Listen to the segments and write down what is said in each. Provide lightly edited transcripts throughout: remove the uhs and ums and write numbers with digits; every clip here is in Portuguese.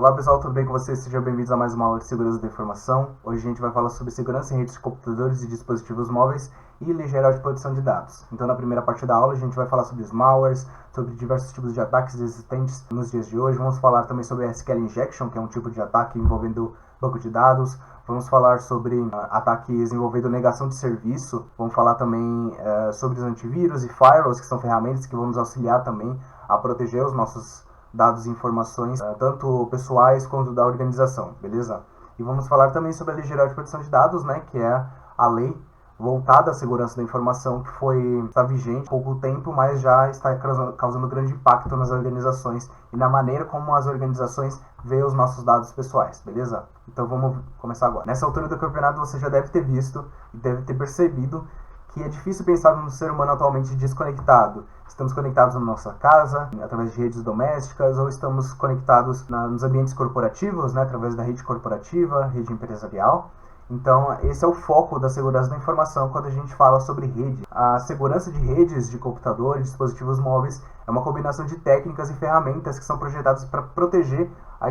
Olá pessoal, tudo bem com vocês? Sejam bem-vindos a mais uma aula de segurança da informação. Hoje a gente vai falar sobre segurança em redes de computadores e dispositivos móveis e lei geral de proteção de dados. Então na primeira parte da aula a gente vai falar sobre os malwares, sobre diversos tipos de ataques existentes nos dias de hoje. Vamos falar também sobre SQL Injection, que é um tipo de ataque envolvendo banco de dados. Vamos falar sobre ataques envolvendo negação de serviço. Vamos falar também sobre os antivírus e firewalls, que são ferramentas que vão nos auxiliar também a proteger os nossos dados e informações, tanto pessoais quanto da organização, beleza? E vamos falar também sobre a Lei Geral de Proteção de Dados, né, que é a lei voltada à segurança da informação, que está vigente há pouco tempo, mas já está causando grande impacto nas organizações e na maneira como as organizações veem os nossos dados pessoais, beleza? Então vamos começar agora. Nessa altura do campeonato você já deve ter visto e deve ter percebido que é difícil pensar no ser humano atualmente desconectado. Estamos conectados na nossa casa, através de redes domésticas, ou estamos conectados nos ambientes corporativos, né, através da rede corporativa, rede empresarial. Então, esse é o foco da segurança da informação quando a gente fala sobre rede. A segurança de redes de computadores, dispositivos móveis, é uma combinação de técnicas e ferramentas que são projetadas para proteger a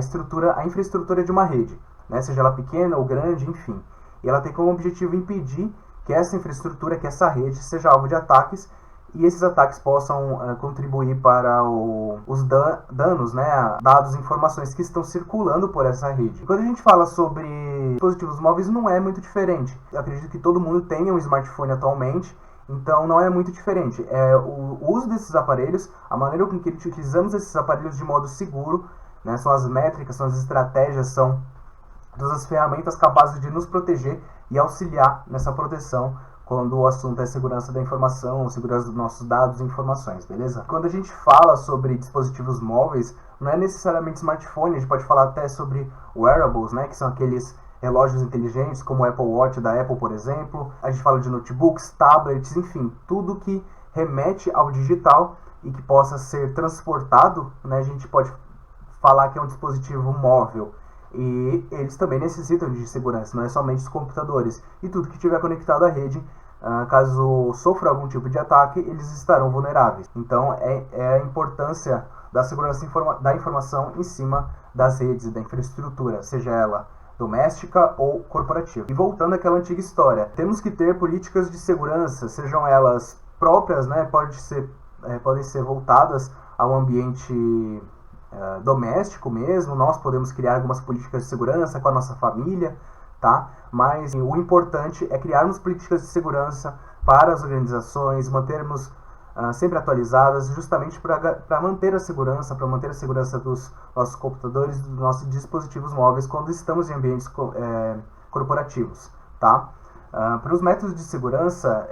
infraestrutura de uma rede, né, seja ela pequena ou grande, enfim. E ela tem como objetivo impedir que essa infraestrutura, que essa rede seja alvo de ataques e esses ataques possam contribuir para os danos, né, dados e informações que estão circulando por essa rede. Quando a gente fala sobre dispositivos móveis, não é muito diferente. Eu acredito que todo mundo tenha um smartphone atualmente, então não é muito diferente. O uso desses aparelhos, a maneira com que utilizamos esses aparelhos de modo seguro, né, são as métricas, são as estratégias, são todas as ferramentas capazes de nos proteger e auxiliar nessa proteção quando o assunto é segurança da informação, segurança dos nossos dados e informações, beleza? Quando a gente fala sobre dispositivos móveis, não é necessariamente smartphone, a gente pode falar até sobre wearables, né, que são aqueles relógios inteligentes, como o Apple Watch da Apple, por exemplo. A gente fala de notebooks, tablets, enfim, tudo que remete ao digital e que possa ser transportado, né, a gente pode falar que é um dispositivo móvel. E eles também necessitam de segurança, não é somente os computadores. E tudo que estiver conectado à rede, caso sofra algum tipo de ataque, eles estarão vulneráveis. Então é a importância da segurança da informação em cima das redes e da infraestrutura, seja ela doméstica ou corporativa. E voltando àquela antiga história, temos que ter políticas de segurança, sejam elas próprias, né, podem ser voltadas ao ambiente doméstico mesmo. Nós podemos criar algumas políticas de segurança com a nossa família, tá? Mas o importante é criarmos políticas de segurança para as organizações, mantermos sempre atualizadas, justamente para manter a segurança, dos nossos computadores e dos nossos dispositivos móveis quando estamos em ambientes corporativos, tá? Para os métodos de segurança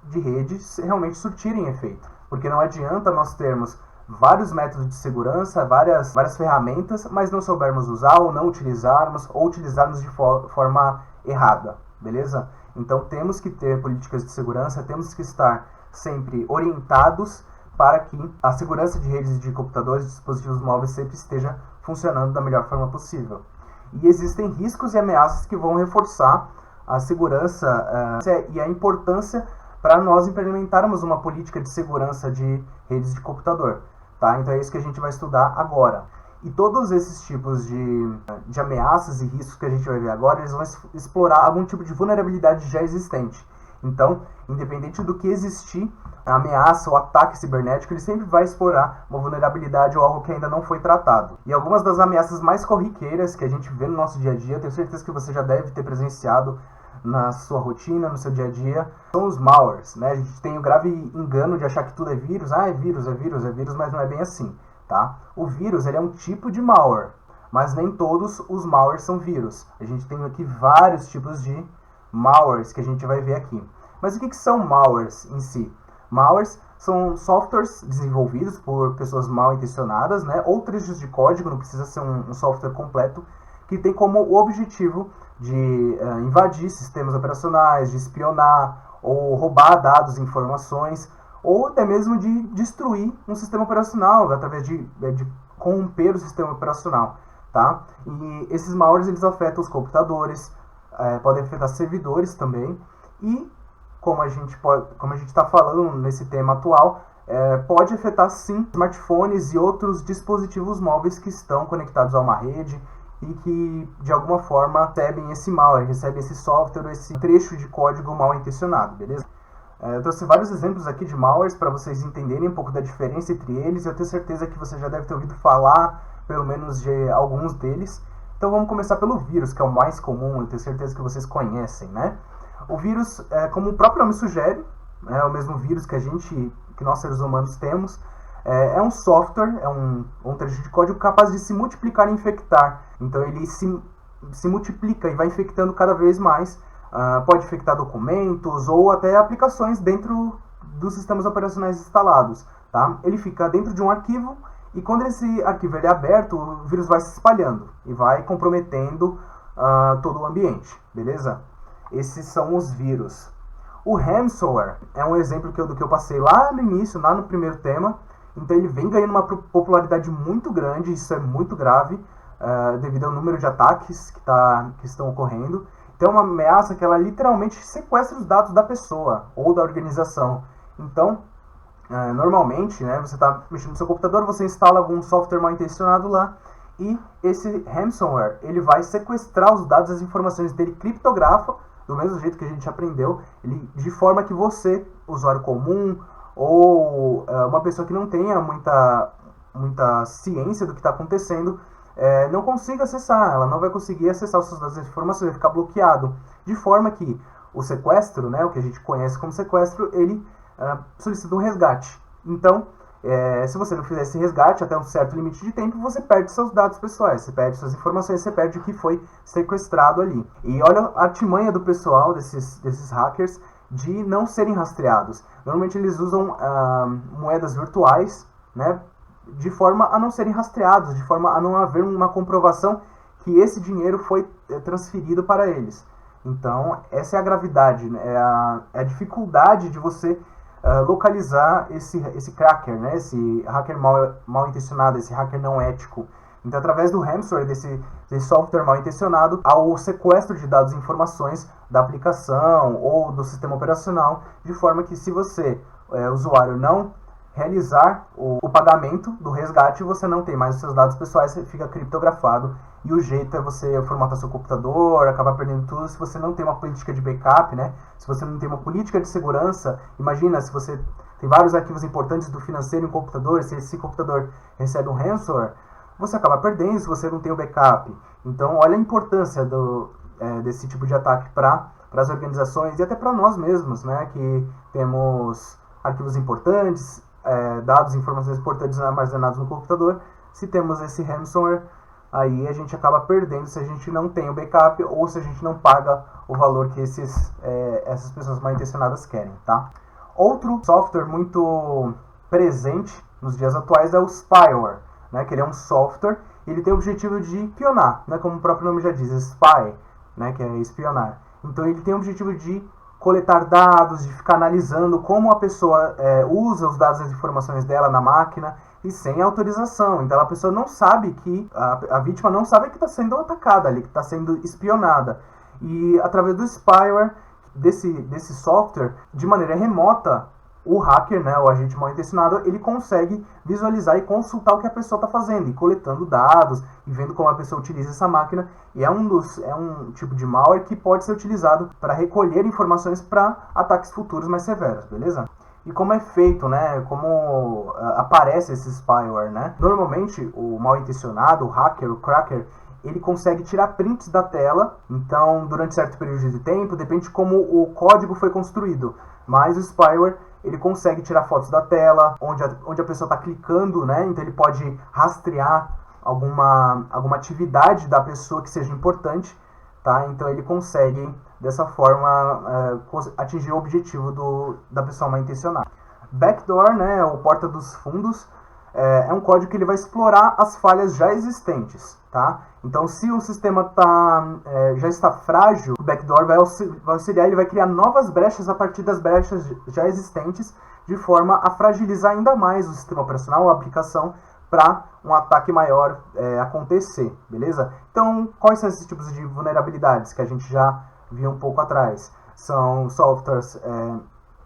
de rede realmente surtirem efeito, porque não adianta nós termos vários métodos de segurança, várias ferramentas, mas não soubermos usar ou não utilizarmos, ou utilizarmos de forma errada, beleza? Então temos que ter políticas de segurança, temos que estar sempre orientados para que a segurança de redes de computadores e dispositivos móveis sempre esteja funcionando da melhor forma possível. E existem riscos e ameaças que vão reforçar a segurança e a importância para nós implementarmos uma política de segurança de redes de computador. Tá? Então é isso que a gente vai estudar agora. E todos esses tipos de ameaças e riscos que a gente vai ver agora, eles vão explorar algum tipo de vulnerabilidade já existente. Então, independente do que existir, a ameaça ou ataque cibernético, ele sempre vai explorar uma vulnerabilidade ou algo que ainda não foi tratado. E algumas das ameaças mais corriqueiras que a gente vê no nosso dia a dia, eu tenho certeza que você já deve ter presenciado na sua rotina, no seu dia a dia, são os malwares, né? A gente tem o grave engano de achar que tudo é vírus, é vírus, mas não é bem assim, tá? O vírus, ele é um tipo de malware, mas nem todos os malwares são vírus. A gente tem aqui vários tipos de malwares que a gente vai ver aqui. Mas o que são malwares em si? Malwares são softwares desenvolvidos por pessoas mal intencionadas, né? Ou trechos de código, não precisa ser um software completo, que tem como objetivo de invadir sistemas operacionais, de espionar ou roubar dados e informações, ou até mesmo de destruir um sistema operacional através de corromper o sistema operacional, tá? E esses malwares, eles afetam os computadores, podem afetar servidores também, e como a gente está falando nesse tema atual, pode afetar sim smartphones e outros dispositivos móveis que estão conectados a uma rede e que de alguma forma recebem esse malware, recebem esse software, esse trecho de código mal intencionado, beleza? Eu trouxe vários exemplos aqui de malwares para vocês entenderem um pouco da diferença entre eles. Eu tenho certeza que você já deve ter ouvido falar, pelo menos, de alguns deles. Então vamos começar pelo vírus, que é o mais comum, eu tenho certeza que vocês conhecem, né? O vírus, como o próprio nome sugere, é o mesmo vírus que nós seres humanos temos. É um software, é um trecho de código capaz de se multiplicar e infectar. Então ele se multiplica e vai infectando cada vez mais. Pode infectar documentos ou até aplicações dentro dos sistemas operacionais instalados. Tá? Ele fica dentro de um arquivo e quando esse arquivo é aberto, o vírus vai se espalhando e vai comprometendo todo o ambiente. Beleza? Esses são os vírus. O ransomware é um exemplo do que eu passei lá no início, lá no primeiro tema. Então ele vem ganhando uma popularidade muito grande, isso é muito grave, devido ao número de ataques que estão ocorrendo. Então é uma ameaça que ela literalmente sequestra os dados da pessoa ou da organização. Então, normalmente, né, você está mexendo no seu computador, você instala algum software mal intencionado lá e esse ransomware ele vai sequestrar os dados, as informações dele, criptografa, do mesmo jeito que a gente aprendeu, de forma que você, usuário comum ou uma pessoa que não tenha muita ciência do que está acontecendo, não consiga acessar, ela não vai conseguir acessar os seus dados e informações, vai ficar bloqueado. De forma que o sequestro, né, o que a gente conhece como sequestro, ele solicita um resgate. Então, se você não fizer esse resgate até um certo limite de tempo, você perde seus dados pessoais, você perde suas informações, você perde o que foi sequestrado ali. E olha a artimanha do pessoal, desses hackers, de não serem rastreados. Normalmente eles usam moedas virtuais, né, de forma a não serem rastreados, de forma a não haver uma comprovação que esse dinheiro foi transferido para eles. Então, essa é a gravidade, né? É a dificuldade de você localizar esse cracker, né? Esse hacker mal intencionado, esse hacker não ético. Então, através do ransomware, desse software mal intencionado, ao sequestro de dados e informações da aplicação ou do sistema operacional, de forma que se você, usuário, não realizar o pagamento do resgate, você não tem mais os seus dados pessoais, você fica criptografado. E o jeito é você formatar seu computador, acabar perdendo tudo. Se você não tem uma política de backup, né? Se você não tem uma política de segurança, imagina se você tem vários arquivos importantes do financeiro em um computador, se esse computador recebe um ransomware, você acaba perdendo se você não tem o backup. Então, olha a importância desse tipo de ataque para as organizações e até para nós mesmos, né? Que temos arquivos importantes, dados, informações importantes armazenados no computador. Se temos esse ransomware, aí a gente acaba perdendo se a gente não tem o backup ou se a gente não paga o valor que essas pessoas mal intencionadas querem, tá? Outro software muito presente nos dias atuais é o spyware, né? Que ele é um software e ele tem o objetivo de espionar, né? Como o próprio nome já diz, spy, né? Que é espionar. Então ele tem o objetivo de coletar dados, de ficar analisando como a pessoa usa os dados e as informações dela na máquina e sem autorização. Então a pessoa não sabe que, a vítima não sabe que está sendo atacada ali, que está sendo espionada. E através do spyware, desse software, de maneira remota, o hacker, né, o agente mal intencionado, ele consegue visualizar e consultar o que a pessoa está fazendo, e coletando dados, e vendo como a pessoa utiliza essa máquina. E é um tipo de malware que pode ser utilizado para recolher informações para ataques futuros mais severos, beleza? E como é feito, né, como aparece esse spyware, né? Normalmente, o mal intencionado, o hacker, o cracker, ele consegue tirar prints da tela, então durante certo período de tempo, depende de como o código foi construído, mas o spyware ele consegue tirar fotos da tela, onde a pessoa está clicando, né? Então ele pode rastrear alguma atividade da pessoa que seja importante, tá? Então ele consegue dessa forma atingir o objetivo da pessoa mal intencionada. Backdoor, né, ou porta dos fundos, é um código que ele vai explorar as falhas já existentes, tá? Então, se o sistema já está frágil, o backdoor vai auxiliar, ele vai criar novas brechas a partir das brechas já existentes, de forma a fragilizar ainda mais o sistema operacional ou a aplicação para um ataque maior acontecer, beleza? Então, quais são esses tipos de vulnerabilidades que a gente já viu um pouco atrás? São softwares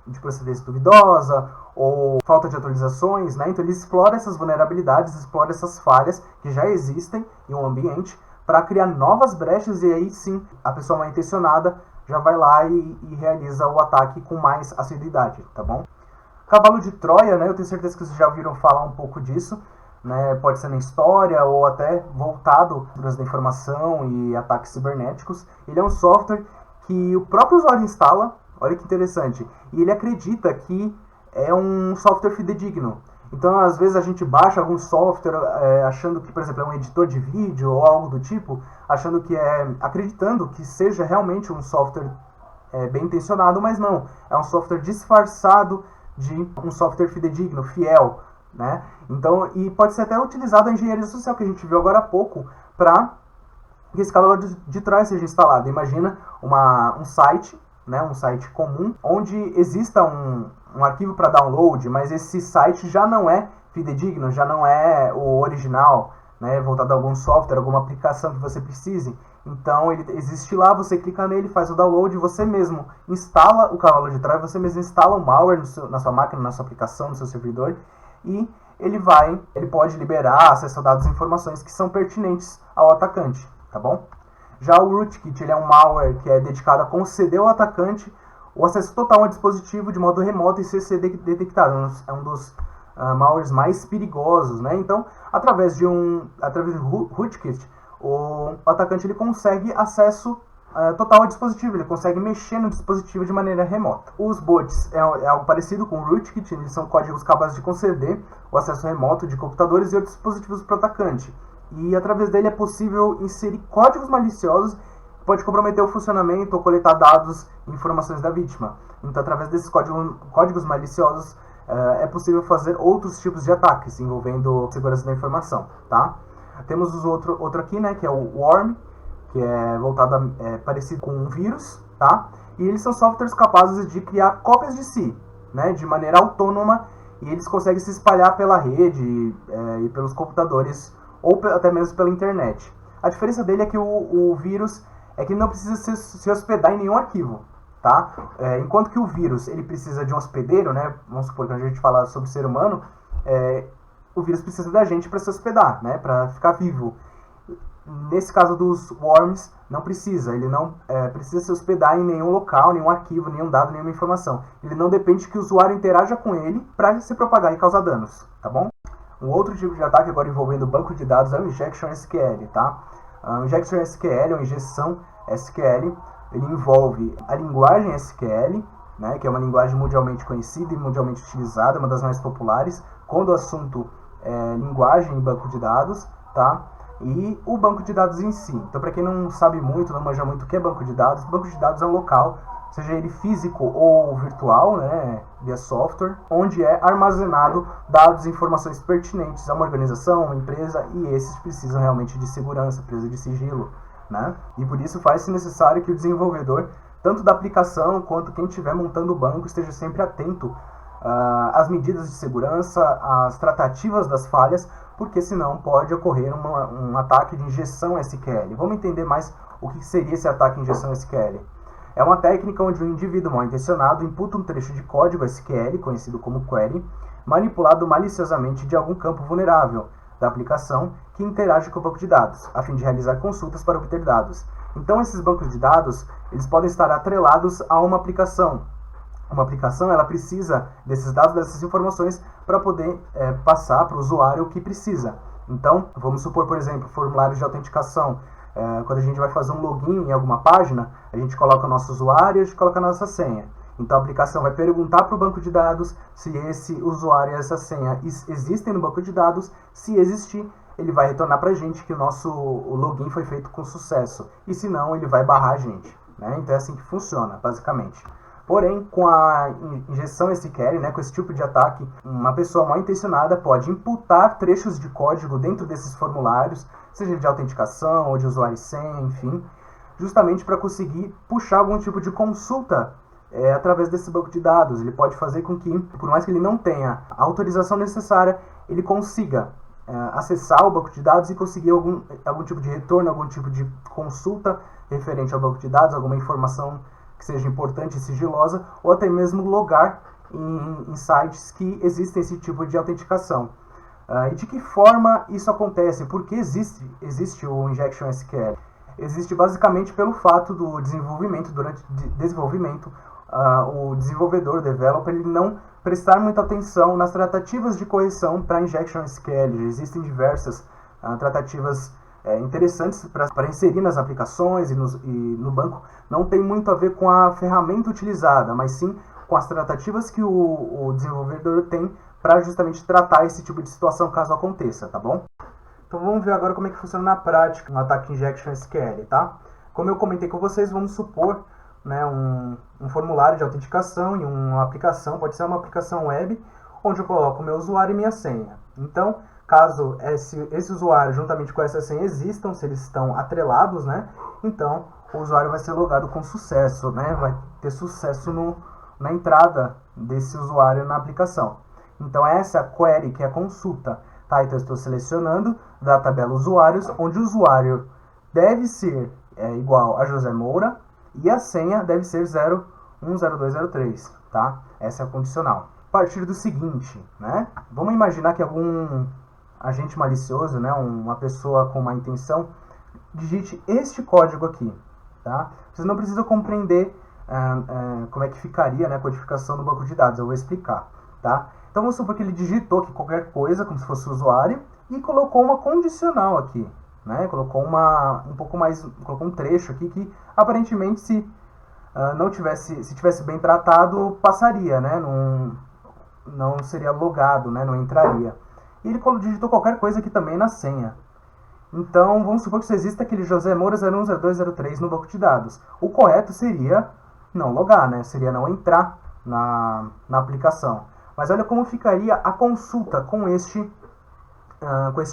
de procedência duvidosa ou falta de atualizações, né? Então ele explora essas vulnerabilidades, explora essas falhas que já existem em um ambiente para criar novas brechas, e aí sim a pessoa mal intencionada já vai lá e realiza o ataque com mais assiduidade, tá bom? Cavalo de Troia, né? Eu tenho certeza que vocês já ouviram falar um pouco disso, né? Pode ser na história ou até voltado para da informação e ataques cibernéticos. Ele é um software que o próprio usuário instala, olha que interessante, e ele acredita que é um software fidedigno. Então, às vezes a gente baixa algum software achando que, por exemplo, é um editor de vídeo ou algo do tipo, acreditando que seja realmente um software bem intencionado, mas não. É um software disfarçado de um software fidedigno, fiel, né? Então, e pode ser até utilizado a engenharia social, que a gente viu agora há pouco, para que esse cavalo de Troia seja instalado. Imagina um site, né, um site comum, onde exista um arquivo para download, mas esse site já não é fidedigno, já não é o original, né, voltado a algum software, alguma aplicação que você precise. Então ele existe lá, você clica nele, faz o download, você mesmo instala o cavalo de Troia, você mesmo instala o malware na sua máquina, na sua aplicação, no seu servidor, e ele pode liberar acesso a dados e informações que são pertinentes ao atacante, tá bom? Já o Rootkit, ele é um malware que é dedicado a conceder ao atacante o acesso total ao dispositivo de modo remoto e ser detectado. É um dos malwares mais perigosos, né? Então, através do Rootkit, o atacante ele consegue acesso total ao dispositivo, ele consegue mexer no dispositivo de maneira remota. Os bots é algo parecido com o Rootkit, eles são códigos capazes de conceder o acesso remoto de computadores e outros dispositivos para o atacante. E através dele é possível inserir códigos maliciosos que podem comprometer o funcionamento ou coletar dados e informações da vítima. Então, através desses códigos maliciosos, é possível fazer outros tipos de ataques envolvendo segurança da informação, tá? Temos outro aqui, né, que é o Worm, que é parecido com um vírus, tá? E eles são softwares capazes de criar cópias de si, né, de maneira autônoma, e eles conseguem se espalhar pela rede e pelos computadores ou até mesmo pela internet. A diferença dele é que o vírus é que ele não precisa se hospedar em nenhum arquivo, tá? Enquanto que o vírus ele precisa de um hospedeiro, né? Vamos supor que a gente fala sobre o ser humano, o vírus precisa da gente para se hospedar, né? Para ficar vivo. Nesse caso dos worms, não precisa. Ele não precisa se hospedar em nenhum local, nenhum arquivo, nenhum dado, nenhuma informação. Ele não depende que o usuário interaja com ele para se propagar e causar danos, tá bom? Um outro tipo de ataque agora envolvendo banco de dados é o Injection SQL, tá? O Injection SQL, ou injeção SQL, ele envolve a linguagem SQL, né, que é uma linguagem mundialmente conhecida e mundialmente utilizada, uma das mais populares, quando o assunto é linguagem e banco de dados, tá? E o banco de dados em si. Então, para quem não sabe muito, não manja muito o que é banco de dados é um local, seja ele físico ou virtual, né, via software, onde é armazenado dados e informações pertinentes a uma organização, uma empresa, e esses precisam realmente de segurança, precisam de sigilo, né? E por isso faz-se necessário que o desenvolvedor, tanto da aplicação quanto quem estiver montando o banco, esteja sempre atento às medidas de segurança, às tratativas das falhas, porque senão pode ocorrer um ataque de injeção SQL. Vamos entender mais o que seria esse ataque de injeção SQL. É uma técnica onde um indivíduo mal intencionado imputa um trecho de código SQL, conhecido como query, manipulado maliciosamente de algum campo vulnerável da aplicação que interage com o banco de dados, a fim de realizar consultas para obter dados. Então, esses bancos de dados eles podem estar atrelados a uma aplicação. Uma aplicação ela precisa desses dados, dessas informações, para poder passar para o usuário o que precisa. Então, vamos supor, por exemplo, formulários de autenticação. Quando a gente vai fazer um login em alguma página, a gente coloca o nosso usuário e a gente coloca a nossa senha. Então a aplicação vai perguntar para o banco de dados se esse usuário e essa senha existem no banco de dados. Se existir, ele vai retornar para a gente que o login foi feito com sucesso. E se não, ele vai barrar a gente, né? Então é assim que funciona, basicamente. Porém, com a injeção SQL, né, com esse tipo de ataque, uma pessoa mal intencionada pode imputar trechos de código dentro desses formulários, seja de autenticação ou de usuário e senha, enfim, justamente para conseguir puxar algum tipo de consulta através desse banco de dados. Ele pode fazer com que, por mais que ele não tenha a autorização necessária, ele consiga acessar o banco de dados e conseguir algum tipo de retorno, algum tipo de consulta referente ao banco de dados, alguma informação que que seja importante e sigilosa, ou até mesmo logar em sites que existem esse tipo de autenticação. E de que forma isso acontece? Por que existe o Injection SQL? Existe basicamente pelo fato do desenvolvimento, o desenvolvedor, developer, ele não prestar muita atenção nas tratativas de correção para Injection SQL. Existem diversas tratativas interessantes para inserir nas aplicações e no banco. Não tem muito a ver com a ferramenta utilizada, mas sim com as tratativas que o desenvolvedor tem para justamente tratar esse tipo de situação caso aconteça, tá bom? Então vamos ver agora como é que funciona na prática um ataque Injection SQL, tá? Como eu comentei com vocês, vamos supor, né, um formulário de autenticação em uma aplicação, pode ser uma aplicação web, onde eu coloco o meu usuário e minha senha. Então, caso esse usuário juntamente com essa senha existam, se eles estão atrelados, né, então o usuário vai ser logado com sucesso, né, vai ter sucesso na entrada desse usuário na aplicação. Então essa é a query, que é a consulta. Tá? Então eu estou selecionando da tabela usuários, onde o usuário deve ser igual a José Moura e a senha deve ser 010203. Tá? Essa é a condicional. A partir do seguinte, né? Vamos imaginar que algum agente malicioso, né, uma pessoa com má intenção, digite este código aqui. Tá? Vocês não precisam compreender como é que ficaria, né, a codificação do banco de dados, eu vou explicar. Tá? Então vamos supor que ele digitou aqui qualquer coisa, como se fosse o usuário, e colocou uma condicional aqui, né? Colocou colocou um trecho aqui que aparentemente se tivesse bem tratado, passaria, né? Não seria logado, né? Não entraria. E ele digitou qualquer coisa aqui também na senha. Então vamos supor que só existe aquele José Moura 010203 no banco de dados. O correto seria não logar, né? Seria não entrar na aplicação. Mas olha como ficaria a consulta com este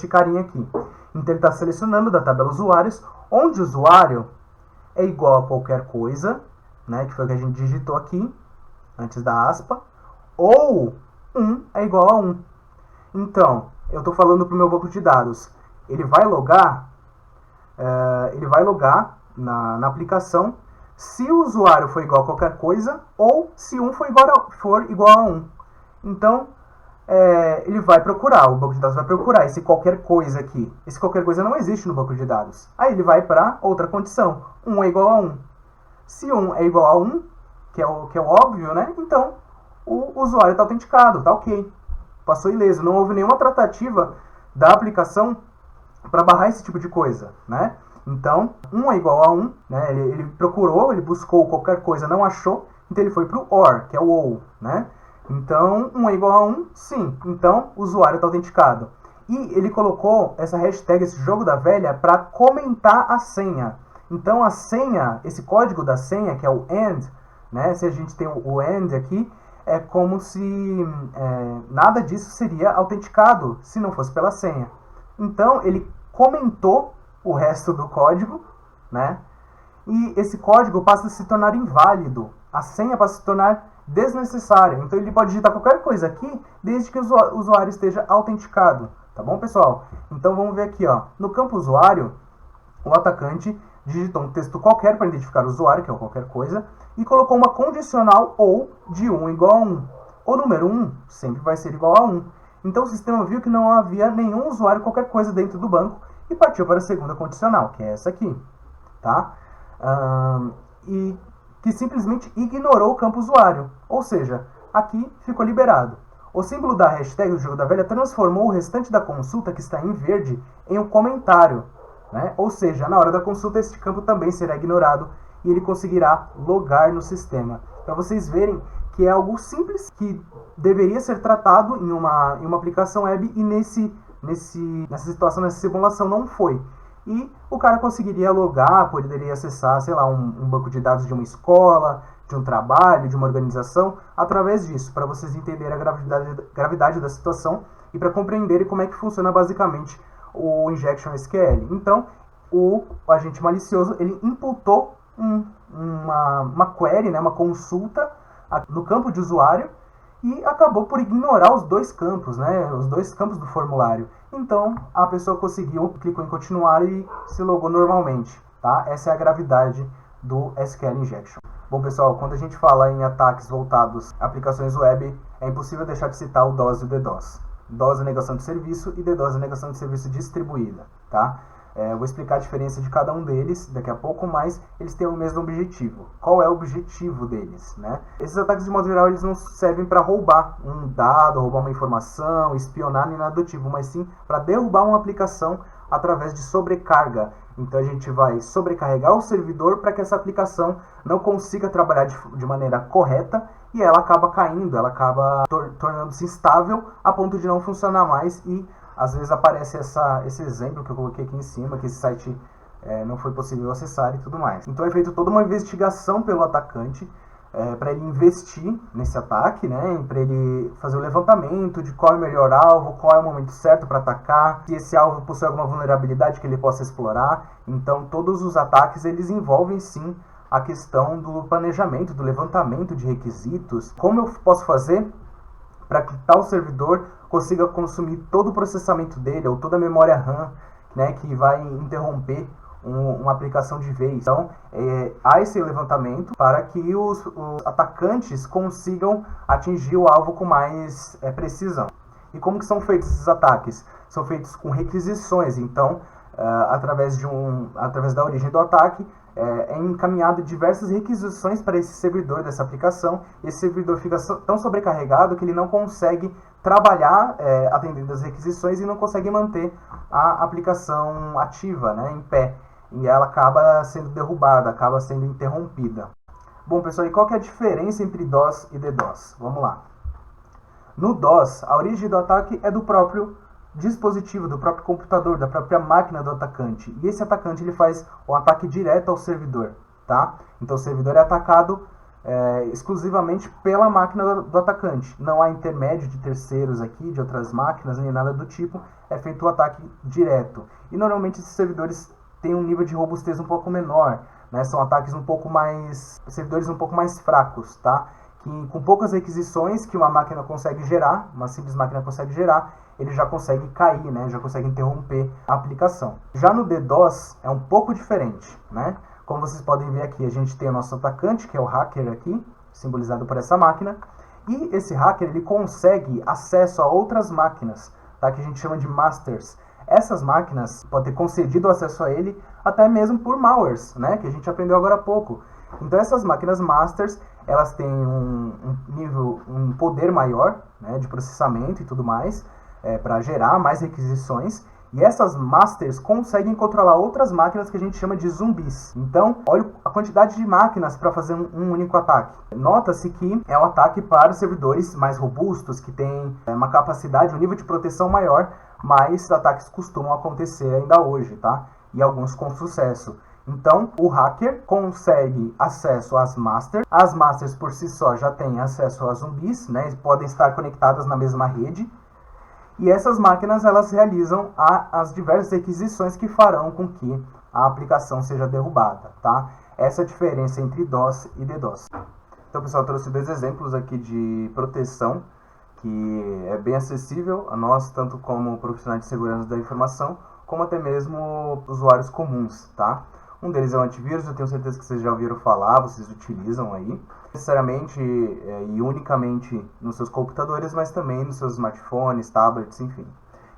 carinha aqui. Então ele está selecionando da tabela usuários, onde o usuário é igual a qualquer coisa, né, que foi o que a gente digitou aqui, antes da aspa, ou 1 é igual a 1. Então, eu estou falando para o meu banco de dados, ele vai logar na aplicação se o usuário for igual a qualquer coisa, ou se 1 for igual a 1. Então, ele vai procurar, o banco de dados vai procurar esse qualquer coisa aqui. Esse qualquer coisa não existe no banco de dados. Aí ele vai para outra condição, 1 é igual a 1. Se 1 é igual a 1, que é o óbvio, né? Então, o usuário está autenticado, está ok. Passou ileso, não houve nenhuma tratativa da aplicação para barrar esse tipo de coisa, né? Então, 1 é igual a 1, né? Ele procurou, ele buscou qualquer coisa, não achou, então ele foi para o OR, que é o OU, né? Então, 1 é igual a 1, sim. Então, o usuário está autenticado. E ele colocou essa hashtag, esse jogo da velha, para comentar a senha. Então, a senha, esse código da senha, que é o AND, né? Se a gente tem o AND aqui, é como se nada disso seria autenticado se não fosse pela senha. Então, ele comentou o resto do código, né? E esse código passa a se tornar inválido. A senha passa a se tornar desnecessária. Então ele pode digitar qualquer coisa aqui, desde que o usuário esteja autenticado. Tá bom, pessoal? Então vamos ver aqui, ó. No campo usuário, o atacante digitou um texto qualquer para identificar o usuário, que é qualquer coisa, e colocou uma condicional ou de 1 igual a 1. O número 1 sempre vai ser igual a 1. Então o sistema viu que não havia nenhum usuário qualquer coisa dentro do banco e partiu para a segunda condicional, que é essa aqui. Tá? E que simplesmente ignorou o campo usuário. Ou seja, aqui ficou liberado. O símbolo da hashtag do jogo da velha transformou o restante da consulta, que está em verde, em um comentário. Né? Ou seja, na hora da consulta, este campo também será ignorado e ele conseguirá logar no sistema. Para vocês verem que é algo simples, que deveria ser tratado em uma aplicação web e nessa situação, nessa simulação, não foi. E o cara conseguiria logar, poderia acessar, sei lá, um banco de dados de uma escola, de um trabalho, de uma organização, através disso, para vocês entenderem a gravidade da situação e para compreenderem como é que funciona basicamente o Injection SQL. Então, o agente malicioso, ele imputou uma query, né, uma consulta no campo de usuário e acabou por ignorar os dois campos, né, os dois campos do formulário. Então, a pessoa clicou em continuar e se logou normalmente. Tá? Essa é a gravidade do SQL Injection. Bom, pessoal, quando a gente fala em ataques voltados a aplicações web, é impossível deixar de citar o DOS e o DDoS. DOS é negação de serviço e DDoS é negação de serviço distribuída, tá? Eu vou explicar a diferença de cada um deles daqui a pouco, mas eles têm o mesmo objetivo. Qual é o objetivo deles, né? Esses ataques, de modo geral, eles não servem para roubar um dado, roubar uma informação, espionar nem nada do tipo, mas sim para derrubar uma aplicação através de sobrecarga. Então a gente vai sobrecarregar o servidor para que essa aplicação não consiga trabalhar de maneira correta e ela acaba caindo, ela acaba tornando-se instável a ponto de não funcionar mais e às vezes aparece esse exemplo que eu coloquei aqui em cima, que esse site não foi possível acessar e tudo mais. Então é feita toda uma investigação pelo atacante para ele investir nesse ataque, né, para ele fazer o levantamento de qual é o melhor alvo, qual é o momento certo para atacar, se esse alvo possui alguma vulnerabilidade que ele possa explorar. Então todos os ataques eles envolvem sim a questão do planejamento, do levantamento de requisitos. Como eu posso fazer para que tal servidor consiga consumir todo o processamento dele ou toda a memória RAM, né, que vai interromper uma aplicação de vez. Então, há esse levantamento para que os atacantes consigam atingir o alvo com mais precisão. E como que são feitos esses ataques? São feitos com requisições. Então, através da origem do ataque, é encaminhado diversas requisições para esse servidor dessa aplicação. Esse servidor fica tão sobrecarregado que ele não consegue trabalhar atendendo as requisições e não consegue manter a aplicação ativa, né, em pé. E ela acaba sendo derrubada, acaba sendo interrompida. Bom, pessoal, e qual que é a diferença entre DOS e DDoS? Vamos lá. No DOS, a origem do ataque é do próprio dispositivo, do próprio computador, da própria máquina do atacante. E esse atacante ele faz o ataque direto ao servidor, tá? Então o servidor é atacado exclusivamente pela máquina do atacante. Não há intermédio de terceiros aqui, de outras máquinas, nem nada do tipo. É feito o ataque direto. E normalmente esses servidores têm um nível de robustez um pouco menor, né? São ataques servidores um pouco mais fracos, tá? Que com poucas requisições que uma máquina consegue gerar, uma simples máquina consegue gerar, ele já consegue cair, né? Já consegue interromper a aplicação. Já no DDoS é um pouco diferente, né? Como vocês podem ver aqui, a gente tem o nosso atacante, que é o hacker aqui, simbolizado por essa máquina, e esse hacker ele consegue acesso a outras máquinas, tá? Que a gente chama de masters. Essas máquinas podem ter concedido acesso a ele até mesmo por malwares, né? Que a gente aprendeu agora há pouco. Então essas máquinas masters, elas têm um poder maior, né, de processamento e tudo mais, para gerar mais requisições. E essas masters conseguem controlar outras máquinas que a gente chama de zumbis. Então, olha a quantidade de máquinas para fazer um único ataque. Nota-se que é um ataque para servidores mais robustos, que têm uma capacidade, um nível de proteção maior, mas ataques costumam acontecer ainda hoje, tá? E alguns com sucesso. Então, o hacker consegue acesso às masters. As masters por si só já têm acesso a zumbis, né? Podem estar conectadas na mesma rede. E essas máquinas elas realizam as diversas requisições que farão com que a aplicação seja derrubada, tá? Essa é a diferença entre DOS e DDoS. Então, pessoal, eu trouxe dois exemplos aqui de proteção que é bem acessível a nós, tanto como profissionais de segurança da informação, como até mesmo usuários comuns, tá? Um deles é o antivírus, eu tenho certeza que vocês já ouviram falar, vocês utilizam aí, necessariamente e unicamente nos seus computadores, mas também nos seus smartphones, tablets, enfim.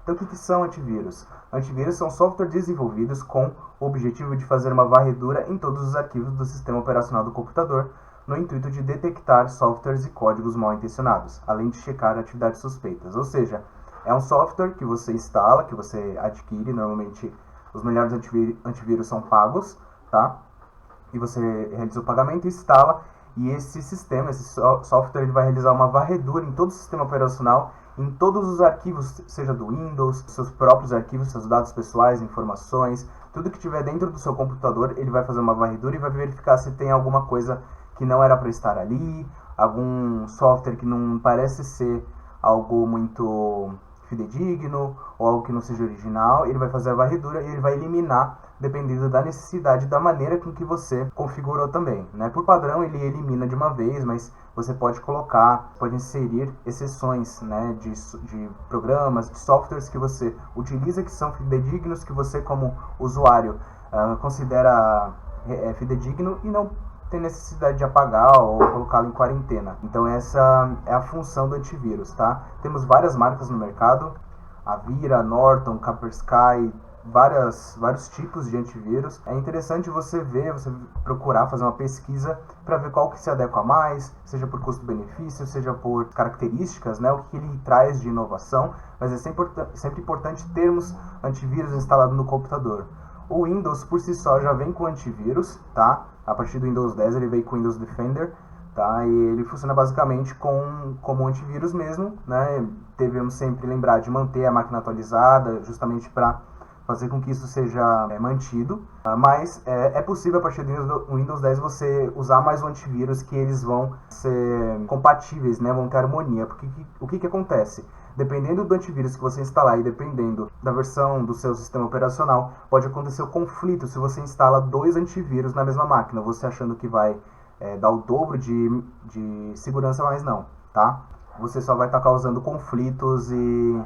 Então, o que são antivírus? Antivírus são softwares desenvolvidos com o objetivo de fazer uma varredura em todos os arquivos do sistema operacional do computador, no intuito de detectar softwares e códigos mal intencionados, além de checar atividades suspeitas. Ou seja, é um software que você instala, que você adquire, normalmente os melhores antivírus são pagos, tá? E você realiza o pagamento e instala, e esse sistema, esse software, ele vai realizar uma varredura em todo o sistema operacional, em todos os arquivos, seja do Windows, seus próprios arquivos, seus dados pessoais, informações, tudo que tiver dentro do seu computador, ele vai fazer uma varredura e vai verificar se tem alguma coisa que não era para estar ali, algum software que não parece ser algo muito fidedigno ou algo que não seja original. Ele vai fazer a varredura e ele vai eliminar dependendo da necessidade, da maneira com que você configurou também, né? Por padrão ele elimina de uma vez, mas você pode colocar, pode inserir exceções, né, de programas, de softwares que você utiliza que são fidedignos, que você como usuário considera fidedigno e não tem necessidade de apagar ou colocá-lo em quarentena. Então essa é a função do antivírus, tá? Temos várias marcas no mercado, Avira, Norton, Kaspersky, vários tipos de antivírus. É interessante você procurar fazer uma pesquisa para ver qual que se adequa mais, seja por custo-benefício, seja por características, né, o que ele traz de inovação, mas é sempre importante termos antivírus instalado no computador. O Windows por si só já vem com antivírus, tá? A partir do Windows 10 ele veio com o Windows Defender, tá? E ele funciona basicamente como antivírus mesmo, né? Devemos sempre lembrar de manter a máquina atualizada, justamente para fazer com que isso seja mantido, mas é possível a partir do Windows 10 você usar mais um antivírus que eles vão ser compatíveis, né? Vão ter harmonia, porque o que acontece? Dependendo do antivírus que você instalar e dependendo da versão do seu sistema operacional, pode acontecer o conflito se você instala 2 antivírus na mesma máquina, você achando que vai dar o dobro de segurança, mas não, tá? Você só vai estar causando conflitos e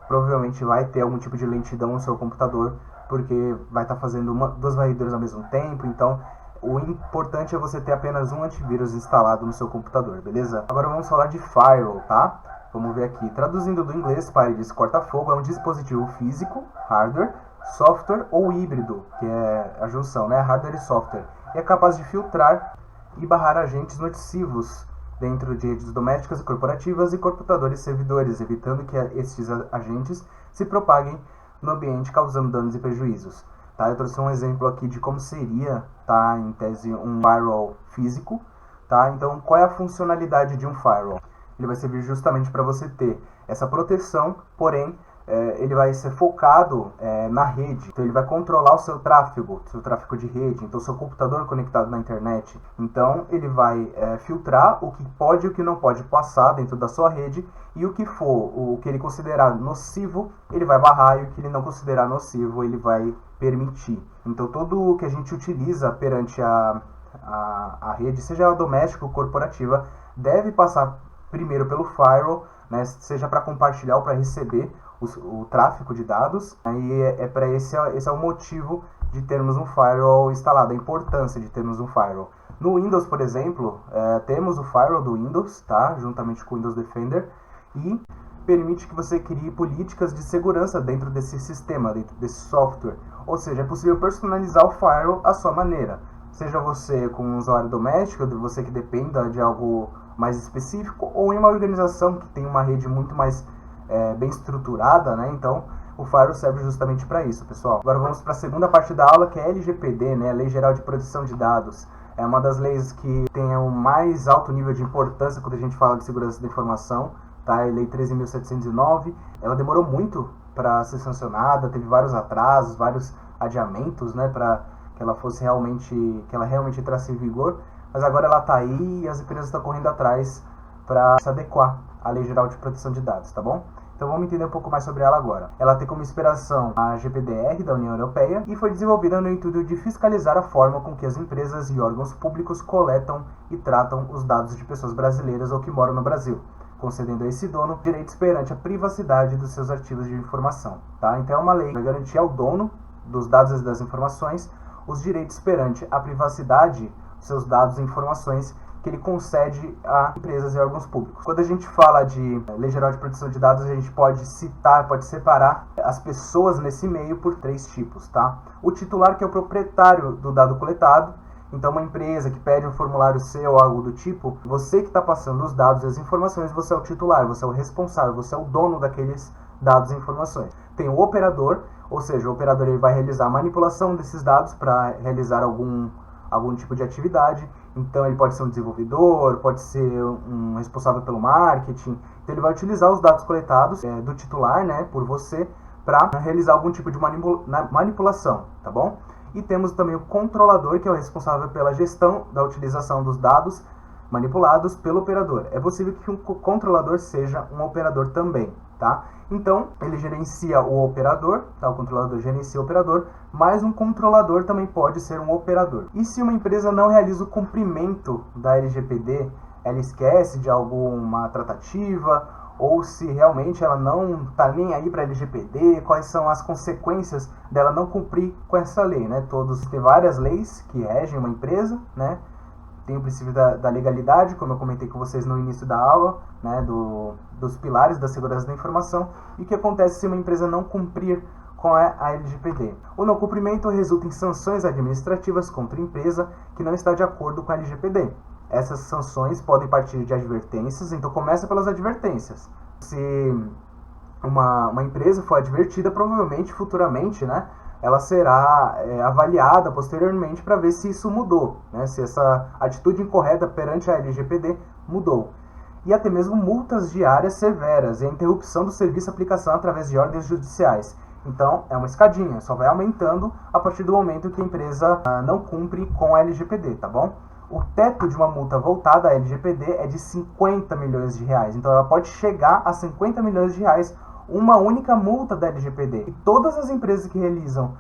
provavelmente vai ter algum tipo de lentidão no seu computador, porque vai estar fazendo 2 varreduras ao mesmo tempo. Então o importante é você ter apenas um antivírus instalado no seu computador, beleza? Agora vamos falar de firewall, tá? Vamos ver aqui, traduzindo do inglês, Paredes corta-fogo é um dispositivo físico, hardware, software ou híbrido, que é a junção, né? Hardware e software. E é capaz de filtrar e barrar agentes nocivos dentro de redes domésticas e corporativas e computadores servidores, evitando que estes agentes se propaguem no ambiente, causando danos e prejuízos. Tá? Eu trouxe um exemplo aqui de como seria, tá, em tese, um firewall físico. Tá? Então, qual é a funcionalidade de um firewall? Ele vai servir justamente para você ter essa proteção, porém, ele vai ser focado na rede. Então ele vai controlar o seu tráfego de rede, então seu computador conectado na internet. Então ele vai filtrar o que pode e o que não pode passar dentro da sua rede, e o que for, o que ele considerar nocivo, ele vai barrar, e o que ele não considerar nocivo, ele vai permitir. Então tudo o que a gente utiliza perante a rede, seja ela doméstica ou corporativa, deve passar primeiro pelo firewall, né, seja para compartilhar ou para receber o tráfego de dados, e esse é o motivo de termos um firewall instalado, a importância de termos um firewall. No Windows, por exemplo, temos o firewall do Windows, tá, juntamente com o Windows Defender, e permite que você crie políticas de segurança dentro desse sistema, dentro desse software. Ou seja, é possível personalizar o firewall à sua maneira. Seja você com um usuário doméstico, você que dependa de algo mais específico, ou em uma organização que tem uma rede muito mais bem estruturada, né? Então o firewall serve justamente para isso, pessoal. Agora vamos para a segunda parte da aula, que é a LGPD, né? A Lei Geral de Proteção de Dados. É uma das leis que tem o mais alto nível de importância quando a gente fala de segurança da informação, tá? É a Lei 13.709. Ela demorou muito para ser sancionada, teve vários atrasos, vários adiamentos, né? Para que ela realmente entrasse em vigor, mas agora ela está aí e as empresas estão correndo atrás para se adequar à Lei Geral de Proteção de Dados, tá bom? Então vamos entender um pouco mais sobre ela agora. Ela tem como inspiração a GPDR da União Europeia e foi desenvolvida no intuito de fiscalizar a forma com que as empresas e órgãos públicos coletam e tratam os dados de pessoas brasileiras ou que moram no Brasil, concedendo a esse dono direitos perante a privacidade dos seus arquivos de informação, tá? Então é uma lei que vai garantir ao dono dos dados e das informações os direitos perante a privacidade dos seus dados e informações que ele concede a empresas e órgãos públicos. Quando a gente fala de Lei Geral de Proteção de Dados, a gente pode separar as pessoas nesse meio por 3 tipos, tá? O titular, que é o proprietário do dado coletado. Então, uma empresa que pede um formulário seu ou algo do tipo, você que está passando os dados e as informações, você é o titular, você é o responsável, você é o dono daqueles dados e informações. Tem o operador, ou seja, o operador ele vai realizar a manipulação desses dados para realizar algum tipo de atividade. Então ele pode ser um desenvolvedor, pode ser um responsável pelo marketing. Então ele vai utilizar os dados coletados do titular, né, por você, para realizar algum tipo de manipulação, tá bom? E temos também o controlador, que é o responsável pela gestão da utilização dos dados manipulados pelo operador. É possível que um controlador seja um operador também, tá? Então, ele gerencia o operador, tá? O controlador gerencia o operador, mas um controlador também pode ser um operador. E se uma empresa não realiza o cumprimento da LGPD, ela esquece de alguma tratativa ou se realmente ela não está nem aí para a LGPD, quais são as consequências dela não cumprir com essa lei, né? Tem várias leis que regem uma empresa, né? Tem o princípio da legalidade, como eu comentei com vocês no início da aula, né? Dos pilares da segurança da informação, e o que acontece se uma empresa não cumprir com a LGPD. O não cumprimento resulta em sanções administrativas contra a empresa que não está de acordo com a LGPD. Essas sanções podem partir de advertências, então começa pelas advertências. Se uma empresa for advertida, provavelmente, futuramente, né, ela será avaliada posteriormente para ver se isso mudou, né, se essa atitude incorreta perante a LGPD mudou. E até mesmo multas diárias severas e a interrupção do serviço e aplicação através de ordens judiciais. Então, é uma escadinha, só vai aumentando a partir do momento que a empresa não cumpre com a LGPD, tá bom? O teto de uma multa voltada à LGPD é de 50 milhões de reais. Então, ela pode chegar a 50 milhões de reais uma única multa da LGPD. E todas as empresas que realizam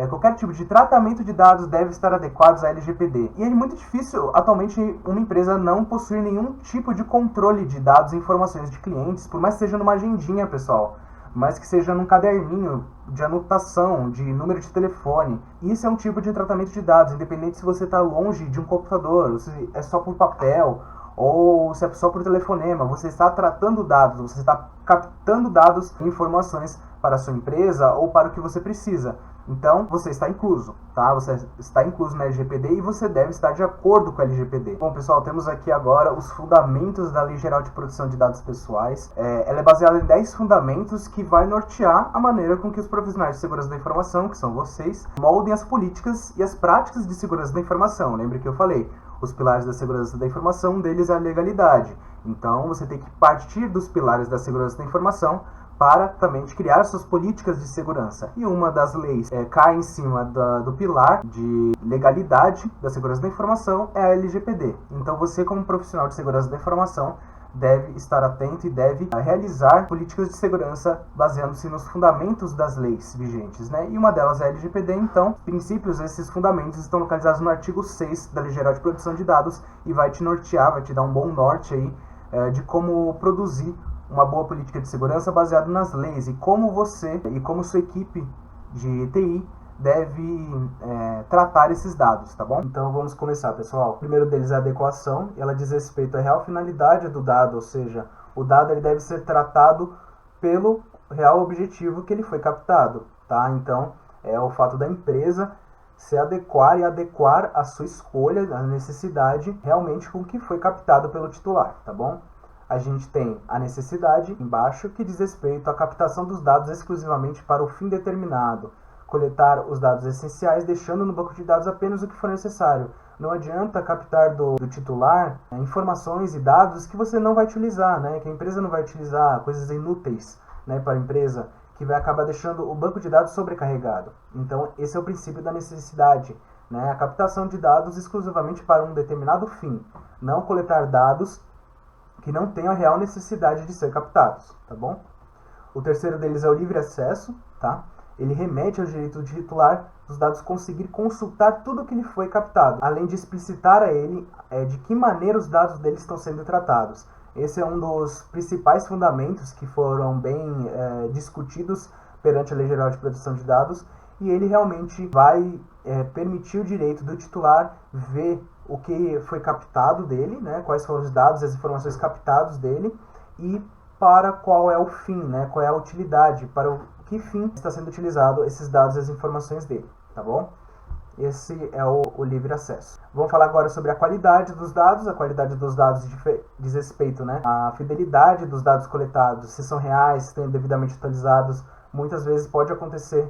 qualquer tipo de tratamento de dados devem estar adequados à LGPD. E é muito difícil, atualmente, uma empresa não possuir nenhum tipo de controle de dados e informações de clientes, por mais que seja numa agendinha, pessoal, mas que seja num caderninho de anotação, de número de telefone. Isso é um tipo de tratamento de dados, independente se você está longe de um computador, se é só por papel, ou se é só por telefonema. Você está tratando dados, você está captando dados e informações para a sua empresa ou para o que você precisa. Então, você está incluso, tá? Você está incluso na LGPD e você deve estar de acordo com a LGPD. Bom, pessoal, temos aqui agora os fundamentos da Lei Geral de Proteção de Dados Pessoais. Ela é baseada em 10 fundamentos que vai nortear a maneira com que os profissionais de segurança da informação, que são vocês, moldem as políticas e as práticas de segurança da informação. Lembre que eu falei, os pilares da segurança da informação, um deles é a legalidade. Então, você tem que partir dos pilares da segurança da informação para também criar suas políticas de segurança. E uma das leis cai em cima do pilar de legalidade da segurança da informação é a LGPD. Então você, como profissional de segurança da informação, deve estar atento e deve realizar políticas de segurança baseando-se nos fundamentos das leis vigentes, né? E uma delas é a LGPD, então, princípios, esses fundamentos estão localizados no artigo 6 da Lei Geral de Proteção de Dados e vai te nortear, vai te dar um bom norte aí de como produzir uma boa política de segurança baseada nas leis e como você e como sua equipe de TI deve tratar esses dados, tá bom? Então vamos começar, pessoal. O primeiro deles é a adequação. Ela diz respeito à real finalidade do dado, ou seja, o dado ele deve ser tratado pelo real objetivo que ele foi captado, tá? Então é o fato da empresa se adequar e adequar a sua escolha, a necessidade realmente com o que foi captado pelo titular, tá bom? A gente tem a necessidade embaixo, que diz respeito à captação dos dados exclusivamente para o fim determinado. Coletar os dados essenciais, deixando no banco de dados apenas o que for necessário. Não adianta captar do titular informações e dados que você não vai utilizar, né? Que a empresa não vai utilizar, coisas inúteis, né, para a empresa, que vai acabar deixando o banco de dados sobrecarregado. Então, esse é o princípio da necessidade, né? A captação de dados exclusivamente para um determinado fim. Não coletar dados que não tenham a real necessidade de ser captados, tá bom? O terceiro deles é o livre acesso, tá? Ele remete ao direito do titular dos dados conseguir consultar tudo o que lhe foi captado, além de explicitar a ele de que maneira os dados dele estão sendo tratados. Esse é um dos principais fundamentos que foram bem discutidos perante a Lei Geral de Proteção de Dados, e ele realmente vai permitir o direito do titular ver o que foi captado dele, né, quais foram os dados e as informações captados dele e para qual é o fim, né, qual é a utilidade, para o que fim está sendo utilizado esses dados e as informações dele, tá bom? Esse é o livre acesso. Vamos falar agora sobre a qualidade dos dados. A qualidade dos dados diz respeito, né, à fidelidade dos dados coletados, se são reais, se estão devidamente atualizados. Muitas vezes pode acontecer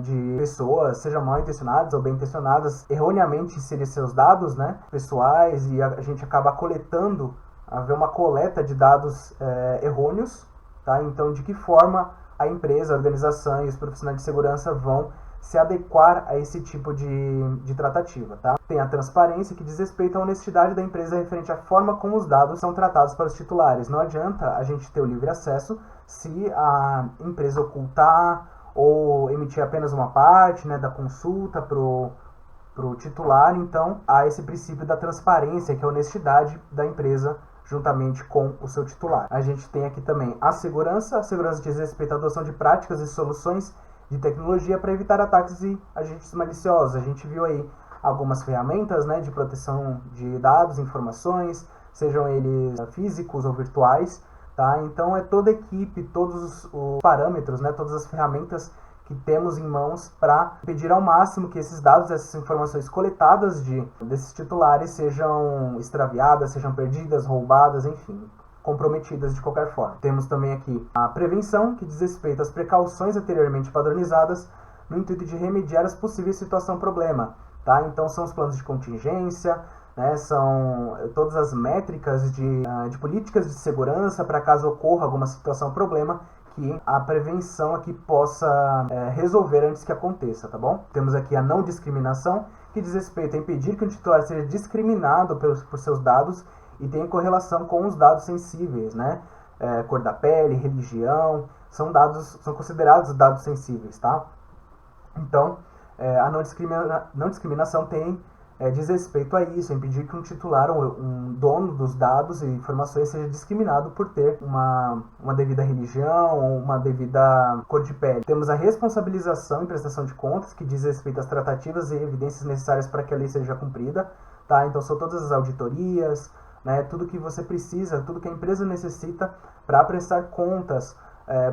de pessoas, sejam mal intencionadas ou bem intencionadas, erroneamente inserir seus dados, né, pessoais, e a gente acaba coletando, haver uma coleta de dados errôneos, tá? Então, de que forma a empresa, a organização e os profissionais de segurança vão se adequar a esse tipo de tratativa, tá? Tem a transparência, que diz respeito à honestidade da empresa referente à forma como os dados são tratados para os titulares. Não adianta a gente ter o livre acesso se a empresa ocultar ou emitir apenas uma parte, né, da consulta para o titular. Então, há esse princípio da transparência, que é a honestidade da empresa juntamente com o seu titular. A gente tem aqui também a segurança diz respeito à adoção de práticas e soluções de tecnologia para evitar ataques e agentes maliciosos. A gente viu aí algumas ferramentas, né, de proteção de dados, informações, sejam eles físicos ou virtuais, tá? Então é toda a equipe, todos os parâmetros, né, todas as ferramentas que temos em mãos para impedir ao máximo que esses dados, essas informações coletadas desses titulares sejam extraviadas, sejam perdidas, roubadas, enfim, comprometidas de qualquer forma. Temos também aqui a prevenção, que diz respeito às precauções anteriormente padronizadas no intuito de remediar as possíveis situação-problema. Tá? Então são os planos de contingência, né? São todas as métricas de políticas de segurança para caso ocorra alguma situação-problema, que a prevenção aqui possa resolver antes que aconteça, tá bom? Temos aqui a não discriminação, que diz respeito a impedir que o titular seja discriminado por seus dados e tenha correlação com os dados sensíveis, né? Cor da pele, religião, são considerados dados sensíveis, tá? Então, a não discriminação diz respeito a isso, a impedir que um titular ou um dono dos dados e informações seja discriminado por ter uma devida religião ou uma devida cor de pele. Temos a responsabilização e prestação de contas, que diz respeito às tratativas e evidências necessárias para que a lei seja cumprida. Tá? Então são todas as auditorias, né, tudo que você precisa, tudo que a empresa necessita para prestar contas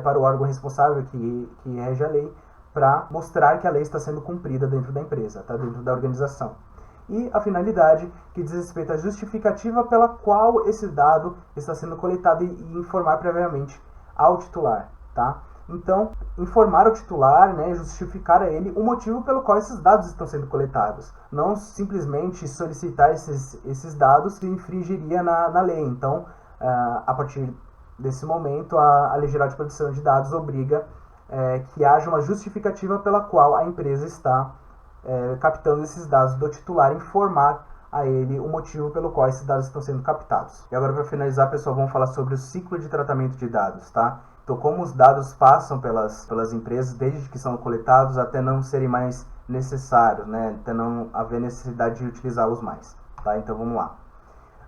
para o órgão responsável que rege a lei, para mostrar que a lei está sendo cumprida dentro da empresa, tá? Dentro da organização. E a finalidade, que diz respeito à justificativa pela qual esse dado está sendo coletado e informar previamente ao titular. Tá? Então, informar ao titular, né, justificar a ele o motivo pelo qual esses dados estão sendo coletados. Não simplesmente solicitar esses dados que infringiria na lei. Então, a partir desse momento, a Lei Geral de Proteção de Dados obriga que haja uma justificativa pela qual a empresa está captando esses dados do titular, informar a ele o motivo pelo qual esses dados estão sendo captados. E agora, para finalizar, pessoal, vamos falar sobre o ciclo de tratamento de dados, tá? Então, como os dados passam pelas empresas, desde que são coletados até não serem mais necessários, né? Até não haver necessidade de utilizá-los mais, tá? Então, vamos lá.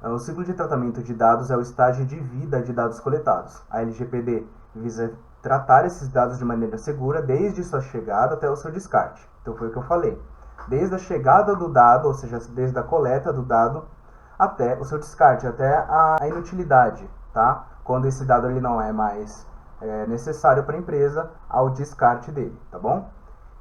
O ciclo de tratamento de dados é o estágio de vida de dados coletados. A LGPD visa tratar esses dados de maneira segura desde sua chegada até o seu descarte. Então foi o que eu falei. Desde a chegada do dado, ou seja, desde a coleta do dado até o seu descarte, até a inutilidade, tá? Quando esse dado ele não é mais necessário para a empresa, ao descarte dele, tá bom?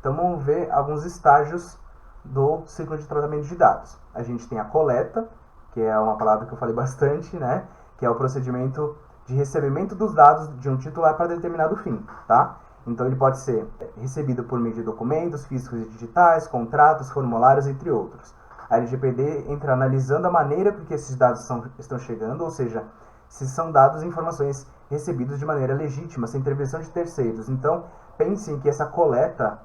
Então vamos ver alguns estágios do ciclo de tratamento de dados. A gente tem a coleta, que é uma palavra que eu falei bastante, né? Que é o procedimento de recebimento dos dados de um titular para determinado fim, tá? Então ele pode ser recebido por meio de documentos físicos e digitais, contratos, formulários, entre outros. A LGPD entra analisando a maneira com que esses dados estão chegando, ou seja, se são dados e informações recebidos de maneira legítima, sem intervenção de terceiros. Então, pensem que essa coleta,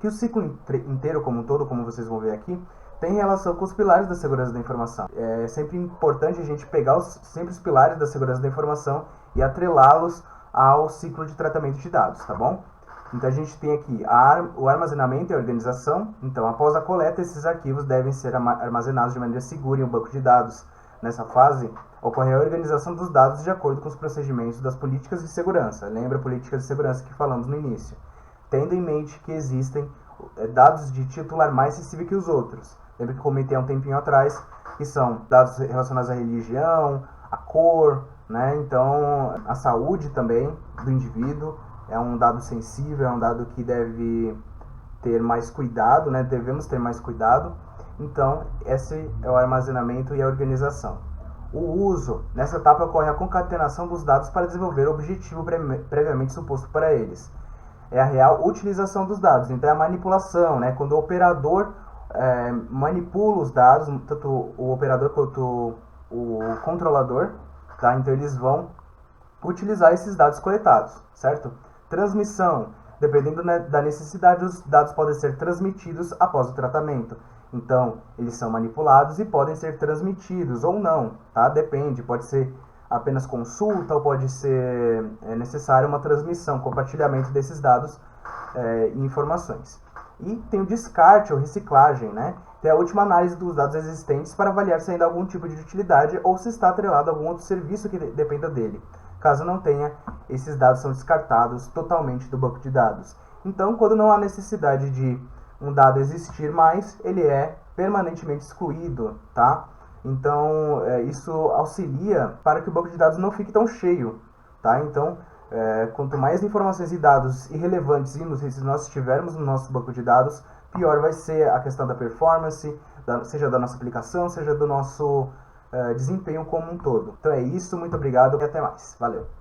que o ciclo inteiro como um todo, como vocês vão ver aqui, tem relação com os pilares da segurança da informação. É sempre importante a gente pegar sempre os pilares da segurança da informação e atrelá-los ao ciclo de tratamento de dados, tá bom? Então a gente tem aqui o armazenamento e a organização. Então, após a coleta, esses arquivos devem ser armazenados de maneira segura em um banco de dados. Nessa fase, ocorre a organização dos dados de acordo com os procedimentos das políticas de segurança. Lembra políticas de segurança que falamos no início? Tendo em mente que existem dados de titular mais sensível que os outros. Lembra que comentei há um tempinho atrás que são dados relacionados à religião, à cor, né? Então, a saúde também do indivíduo é um dado sensível, é um dado que deve ter mais cuidado, né? Devemos ter mais cuidado. Então, esse é o armazenamento e a organização. O uso, nessa etapa ocorre a concatenação dos dados para desenvolver o objetivo previamente suposto para eles. É a real utilização dos dados, então é a manipulação, né? Quando o operador manipula os dados, tanto o operador quanto o controlador, tá? Então eles vão utilizar esses dados coletados, certo? Transmissão, dependendo da necessidade, os dados podem ser transmitidos após o tratamento. Então, eles são manipulados e podem ser transmitidos ou não, tá? Depende, pode ser apenas consulta ou pode ser necessária uma transmissão, compartilhamento desses dados e informações. E tem o descarte ou reciclagem, né? Que é a última análise dos dados existentes para avaliar se ainda há algum tipo de utilidade ou se está atrelado a algum outro serviço que dependa dele. Caso não tenha, esses dados são descartados totalmente do banco de dados. Então, quando não há necessidade de um dado existir mais, ele é permanentemente excluído, tá? Então, isso auxilia para que o banco de dados não fique tão cheio, tá? Então, quanto mais informações e dados irrelevantes e inúteis nós tivermos no nosso banco de dados, pior vai ser a questão da performance, seja da nossa aplicação, seja do nosso desempenho como um todo. Então é isso, muito obrigado e até mais. Valeu!